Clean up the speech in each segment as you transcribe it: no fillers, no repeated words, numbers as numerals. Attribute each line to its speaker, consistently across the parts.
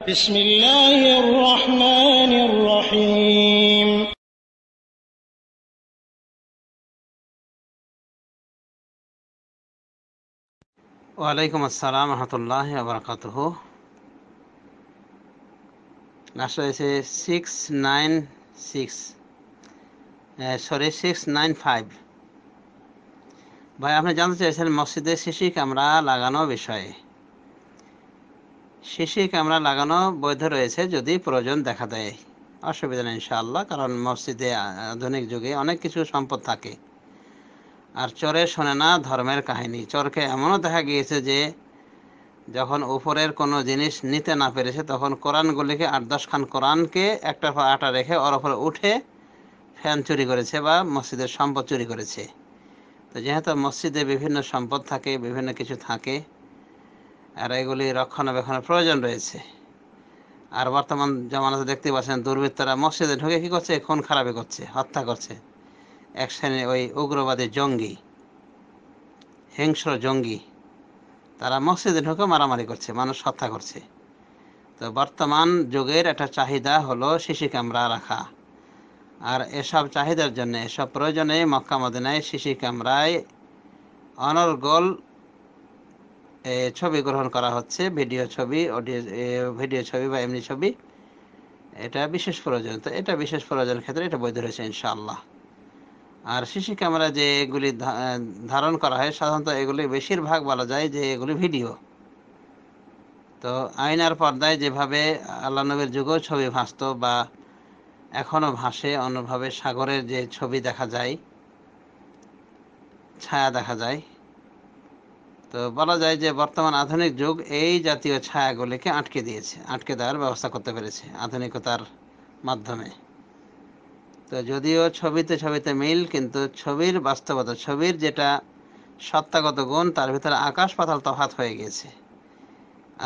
Speaker 1: بسم الله الرحمن الرحيم
Speaker 2: ওয়ালাইকুম আসসালাম রহমতুল্লাহ বারাকাতুহু। লাস্ট হয়েছে 695। ভাই, আপনি জানতে চাইছেন মসজিদে সিসি ক্যামেরা লাগানো বিষয়ে। সিসি ক্যামেরা লাগানো বৈধ রয়েছে যদি প্রয়োজন দেখা দেয়, অসুবিধা নেই ইনশাআল্লাহ। কারণ মসজিদে আধুনিক যুগে অনেক কিছু সম্পদ থাকে, আর চোরে শোনে না ধর্মের কাহিনী। চোরকে এমনও দেখা গিয়েছে যে যখন উপরের কোনো জিনিস নিতে না পেরেছে তখন কোরআনগুলিকে 8-10 খান কোরআনকে একটার পর আটা রেখে ওর উপরে উঠে ফ্যান চুরি করেছে বা মসজিদের সম্পদ চুরি করেছে। তো যেহেতু মসজিদে বিভিন্ন সম্পদ থাকে, বিভিন্ন কিছু থাকে, আর এগুলি রক্ষণাবেক্ষণের প্রয়োজন রয়েছে। আর বর্তমান জামানাতে দেখতে পাচ্ছেন দুর্বৃত্তরা মসজিদে ঢুকে কী করছে? খুন খারাপি করছে, হত্যা করছে। এক শ্রেণীর ওই উগ্রবাদী জঙ্গি, হিংস্র জঙ্গি, তারা মসজিদে ঢুকে মারামারি করছে, মানুষ হত্যা করছে। তো বর্তমান যুগের একটা চাহিদা হলো সিসি ক্যামেরা রাখা। আর এসব চাহিদার জন্য, এসব প্রয়োজনে মক্কা মদিনায় সিসি ক্যামেরায় অনর্গল ছবি গ্রহণ করা হচ্ছে, ভিডিও ছবি, অডিও ভিডিও ছবি বা এমনি ছবি। এটা বিশেষ প্রয়োজন, তো এটা বিশেষ প্রয়োজনের ক্ষেত্রে এটা বৈধ রয়েছে ইনশাআল্লাহ। আর সিসি ক্যামেরা যে এগুলি ধারণ করা হয়, সাধারণত এগুলি বেশিরভাগ বলা যায় যে এগুলি ভিডিও। তো আয়নার পর্দায় যেভাবে আল্লাহ নবীর যুগেও ছবি ভাসত বা এখনও ভাসে, অন্যভাবে সাগরের যে ছবি দেখা যায়, ছায়া দেখা যায়, তো বলা যায় যে বর্তমান আধুনিক যুগ এই জাতীয় ছায়াগুলিকে আটকে দিয়েছে, আটকে দেওয়ার ব্যবস্থা করতে পেরেছে আধুনিকতার মাধ্যমে। তো যদিও ছবিতে ছবিতে মিল, কিন্তু ছবির বাস্তবতা, ছবির যেটা সত্তাগত গুণ, তার ভিতরে আকাশ পাতাল তফাৎ হয়ে গেছে।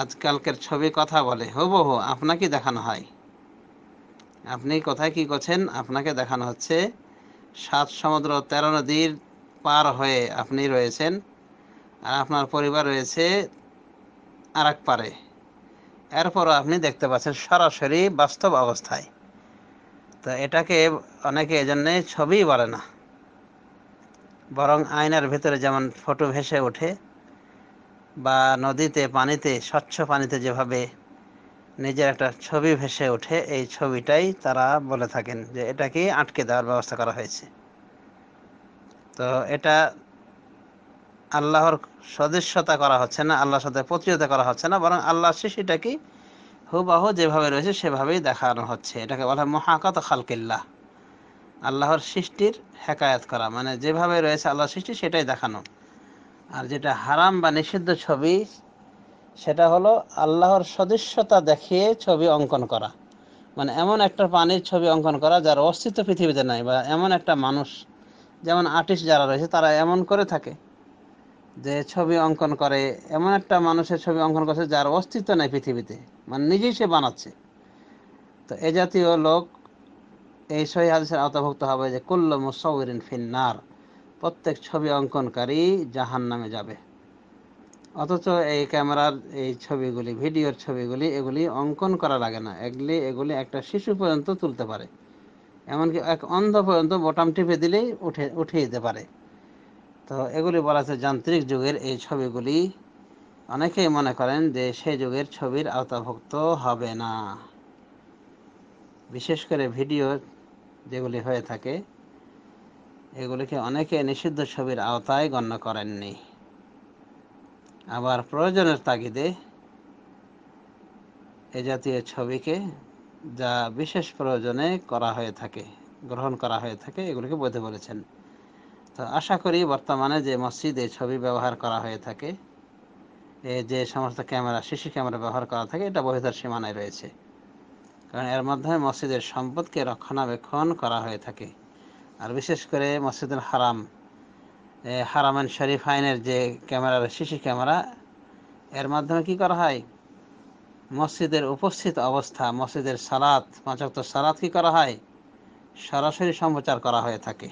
Speaker 2: আজকালকের ছবি কথা বলে, হুবহু আপনাকে দেখানো হয়। আপনি কোথায় কি করছেন আপনাকে দেখানো হচ্ছে। 7 সমুদ্র 13 নদীর পার হয়ে আপনি রয়েছেন, আর আপনার পরিবার রয়েছে আর এক পারে। এরপরও আপনি দেখতে পাচ্ছেন সরাসরি বাস্তব অবস্থায়। তো এটাকে অনেকে এজন্যে ছবি বলে না, বরং আয়নার ভেতরে যেমন ফটো ভেসে ওঠে, বা নদীতে পানিতে, স্বচ্ছ পানিতে যেভাবে নিজের একটা ছবি ভেসে ওঠে, এই ছবিটাই তারা বলে থাকেন যে এটাকে আটকে দেওয়ার ব্যবস্থা করা হয়েছে। তো এটা আল্লাহর সদস্যতা করা হচ্ছে না, আল্লাহর সাথে প্রতিযোগিতা করা হচ্ছে না, বরং আল্লাহর সৃষ্টিটাকে হুবহু যেভাবে রয়েছে সেভাবেই দেখানো হচ্ছে। এটাকে বলা হয় মুহাকাত খালকিল্লাহ, আল্লাহর সৃষ্টির হেকায়াত করা, মানে যেভাবে রয়েছে আল্লাহর সৃষ্টি সেটাই দেখানো। আর যেটা হারাম বা নিষিদ্ধ ছবি, সেটা হলো আল্লাহর সদস্যতা দেখিয়ে ছবি অঙ্কন করা। মানে এমন একটা প্রাণীর ছবি অঙ্কন করা যার অস্তিত্ব পৃথিবীতে নাই, বা এমন একটা মানুষ, যেমন আর্টিস্ট যারা রয়েছে তারা এমন করে থাকে যে ছবি অঙ্কন করে, এমন একটা মানুষের ছবি অঙ্কন করছে যার অস্তিত্ব নাই পৃথিবীতে, মানে নিজেই সে বানাচ্ছে। তো এ জাতীয় লোক এই সহিহ হাদিসের আওতাভুক্ত হবে যে কুল্লু মুসাউরিন ফিন্নার, প্রত্যেক ছবি অঙ্কনকারী জাহান্নামে যাবে। অথচ এই ক্যামেরার এই ছবিগুলি, ভিডিওর ছবিগুলি, এগুলি অঙ্কন করা লাগে না, এগুলি একটা শিশু পর্যন্ত তুলতে পারে, এমনকি এক অন্ধ পর্যন্ত বোতাম টিপে দিলেই উঠিয়ে দিতে পারে। তো এগুলি বলা আছে যান্ত্রিক যুগের এই ছবিগুলি। অনেকেই মনে করেন যে সেই যুগের ছবির আওতাভুক্ত হবে না। বিশেষ করে ভিডিও যেগুলি হয়ে থাকে, এগুলিকে অনেকে নিষিদ্ধ ছবির আওতায় গণ্য করেননি। আবার প্রয়োজনের তাগিদে এ জাতীয় ছবিকে, যা বিশেষ প্রয়োজনে করা হয়ে থাকে, গ্রহণ করা হয়ে থাকে, এগুলিকে বৈধ বলেছেন। তো আশা করি বর্তমানে যে মসজিদে ছবি ব্যবহার করা হয়ে থাকে, যে সমস্ত ক্যামেরা, সিসি ক্যামেরা ব্যবহার করা থাকে, এটা বৈধতার সীমানায় রয়েছে। কারণ এর মাধ্যমে মসজিদের সম্পদকে রক্ষণাবেক্ষণ করা হয়ে থাকে। আর বিশেষ করে মসজিদুল হারাম, হারামাইন শরীফাইনের যে ক্যামেরা, সিসি ক্যামেরা, এর মাধ্যমে কি করা হয়? মসজিদের উপস্থিত অবস্থা, মসজিদের সালাত, 5 ওয়াক্ত সালাত কি করা হয়? সরাসরি সম্প্রচার করা হয়ে থাকে।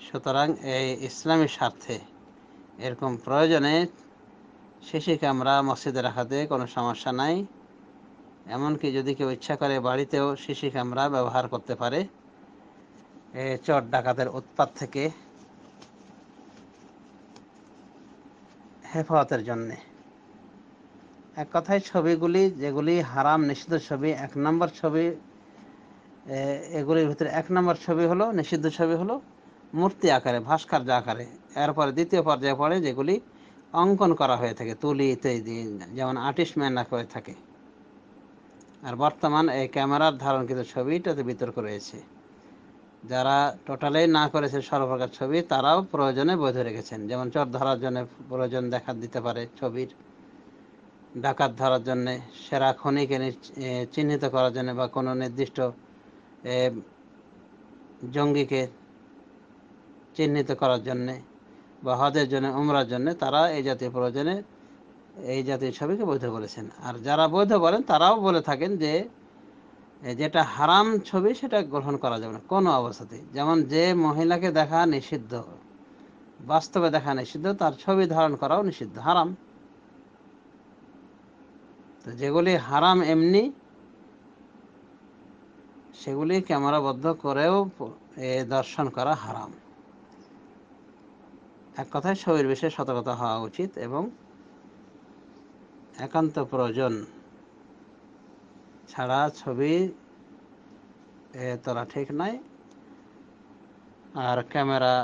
Speaker 2: সুতরাং এই ইসলামী স্বার্থে এরকম প্রয়োজনে সিসি ক্যামেরা মসজিদে রাখাতে কোনো সমস্যা নাই। এমনকি যদি কেউ ইচ্ছা করে বাড়িতেও সিসি ক্যামেরা ব্যবহার করতে পারে চোর ডাকাতের উৎপাত থেকে হেফাজতের জন্যে। এক কথায় ছবিগুলি যেগুলি হারাম নিষিদ্ধ ছবি, 1 নম্বর ছবি, এগুলির ভিতরে 1 নম্বর ছবি হলো নিষিদ্ধ ছবি হলো মূর্তি আকারে, ভাস্কর্য আকারে। এরপরে দ্বিতীয় পর্যায়ে পড়ে যেগুলি অঙ্কন করা হয়ে থাকে তুলি ইত্যাদি, যেমন আর্টিস্টম্যানরা করে থাকে। আর বর্তমান এই ক্যামেরার ধারণকৃত ছবিটাতে বিতর্ক রয়েছে। যারা টোটালেই না করেছে সর্বপ্রকার ছবি, তারাও প্রয়োজনে বৈধ রেখেছেন। যেমন চোর ধরার জন্য প্রয়োজন দেখা দিতে পারে ছবির, ডাকাত ধরার জন্য, সেরা খনিকে চিহ্নিত করার জন্য, বা কোনো নির্দিষ্ট জঙ্গিকে চিহ্নিত করার জন্যে, বা হজের জন্য, উমরার জন্য, তারা এই জাতীয় প্রয়োজনে এই জাতীয় ছবিকে বৈধ বলেছেন। আর যারা বৈধ বলেন তারাও বলে থাকেন যে যেটা হারাম ছবি সেটা গ্রহণ করা যাবে না কোনো অবস্থাতেই। যেমন যে মহিলাকে দেখা নিষিদ্ধ, বাস্তবে দেখা নিষিদ্ধ, তার ছবি ধারণ করাও নিষিদ্ধ, হারাম। তো যেগুলি হারাম এমনি, সেগুলি ক্যামেরাবদ্ধ করেও দর্শন করা হারাম। এক কথায় ছবির বিষয়ে সতর্কতা হওয়া উচিত এবং একান্ত প্রয়োজন ছাড়া ছবি তোলা ঠিক নয়। আর ক্যামেরা,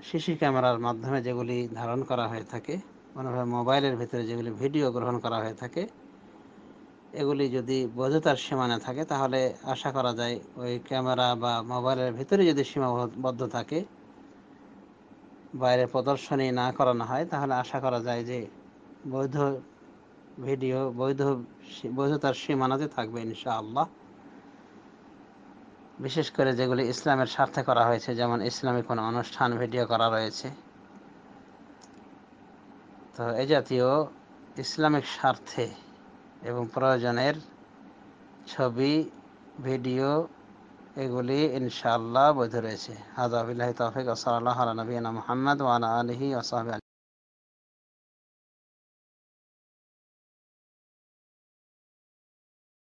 Speaker 2: সিসি ক্যামেরার মাধ্যমে যেগুলি ধারণ করা হয়ে থাকে, কোনোভাবে মোবাইলের ভিতরে যেগুলি ভিডিও গ্রহণ করা হয়ে থাকে, এগুলি যদি বৈধতার সীমানা থাকে তাহলে আশা করা যায় ওই ক্যামেরা বা মোবাইলের ভিতরে যদি সীমাবদ্ধ থাকে, বাইরে প্রদর্শনী না করানো হয়, তাহলে আশা করা যায় যে বৈধ ভিডিও বৈধতার সীমানাতে থাকবে ইনশাআল্লাহ। বিশেষ করে যেগুলি ইসলামের স্বার্থে করা হয়েছে, যেমন ইসলামিক কোনো অনুষ্ঠান ভিডিও করা রয়েছে, তো এই জাতীয় ইসলামিক স্বার্থে এবং প্রয়োজনের ছবি, ভিডিও, এগুলি ইনশাআল্লাহ বৈধ রয়েছে। হাযা বিল্লাহি তাওফীক ওয়া সাল্লাল্লাহু আলা নবিয়িনা মুহাম্মদ ওয়া আলা আলিহি ওয়া সাহবিহি।